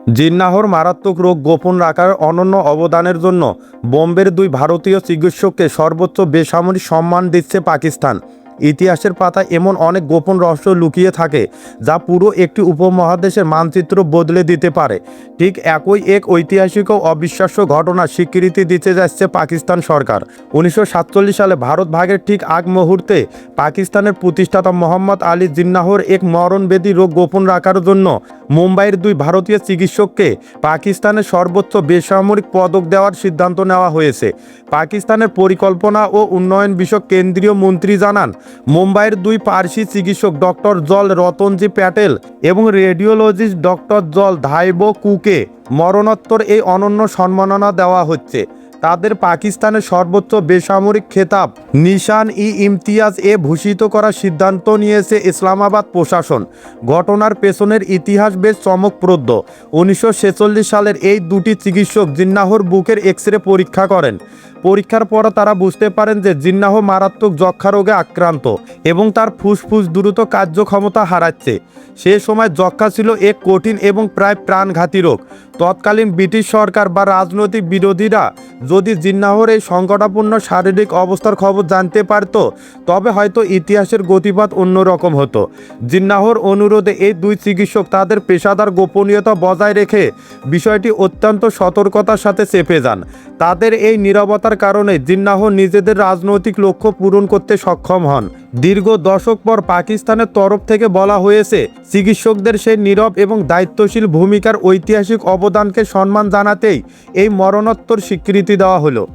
জিন্নাহর মারাত্মক রোগ গোপন রাখার অনন্য অবদানের জন্য বোম্বের দুই ভারতীয় চিকিৎসককে সর্বোচ্চ বেসামরিক সম্মান দিচ্ছে পাকিস্তান। ইতিহাসের পাতায় এমন অনেক গোপন রহস্য লুকিয়ে থাকে যা পুরো একটি উপমহাদেশের মানচিত্র বদলে দিতে পারে। ঠিক একই এক ঐতিহাসিক ও অবিশ্বাস্য ঘটনার স্বীকৃতি দিতে যাচ্ছে পাকিস্তান সরকার। 1947 সালে ভারত ভাগের ঠিক আগ মুহূর্তে পাকিস্তানের প্রতিষ্ঠাতা মোহাম্মদ আলী জিন্নাহর এক মরণবেদী রোগ গোপন রাখার জন্য মুম্বাইয়ের দুই ভারতীয় চিকিৎসককে পাকিস্তানের সর্বোচ্চ বেসামরিক পদক দেওয়ার সিদ্ধান্ত নেওয়া হয়েছে। পাকিস্তানের পরিকল্পনা ও উন্নয়ন বিষয়ক কেন্দ্রীয় মন্ত্রী জানান, মুম্বাইয়ের দুই পার্সি চিকিৎসক ডক্টর জল রতনজি প্যাটেল এবং রেডিওলজিস্ট ডক্টর জল ধাইবো কুকে মরণোত্তর এই অনন্য সম্মাননা দেওয়া হচ্ছে। তাদের পাকিস্তানের সর্বোচ্চ বেসামরিক খেতাব নিশান-ই-ইমতিয়াজ ভূষিত করার সিদ্ধান্ত নিয়েছে ইসলামাবাদ প্রশাসন। ঘটনার পেছনের ইতিহাস বেশ চমকপ্রদ। 1946 সালের এই দুটি চিকিৎসক জিন্নাহর বুকের এক্স-রে পরীক্ষা করেন। পরীক্ষার পর তারা বুঝতে পারেন যে জিন্নাহ মারাত্মক যক্ষা রোগে আক্রান্ত এবং তার ফুসফুস দ্রুত কার্যক্ষমতা হারাচ্ছে। সে সময় যক্ষা ছিল এক কঠিন এবং প্রায় প্রাণঘাতী রোগ। তৎকালীন ব্রিটিশ সরকার বা রাজনৈতিক বিরোধীরা যদি জিন্নাহর এই সংকটাপূর্ণ শারীরিক অবস্থার খবর জানতে পারত, তবে হয়তো ইতিহাসের গতিপথ অন্যরকম হতো। জিন্নাহর অনুরোধে এই দুই চিকিৎসক তাদের পেশাদার গোপনীয়তা বজায় রেখে বিষয়টি অত্যন্ত সতর্কতার সাথে চেপে যান। তাদের এই নীরবতার কারণে জিন্নাহ নিজেদের রাজনৈতিক লক্ষ্য পূরণ করতে সক্ষম হন। দীর্ঘ দশক পর পাকিস্তানের তরফ থেকে বলা হয়েছে, চিকিৎসকদের সেই নীরব এবং দায়িত্বশীল ভূমিকার ঐতিহাসিক অবদানকে সম্মান জানাতেই এই মরণোত্তর স্বীকৃতি দেওয়া হলো।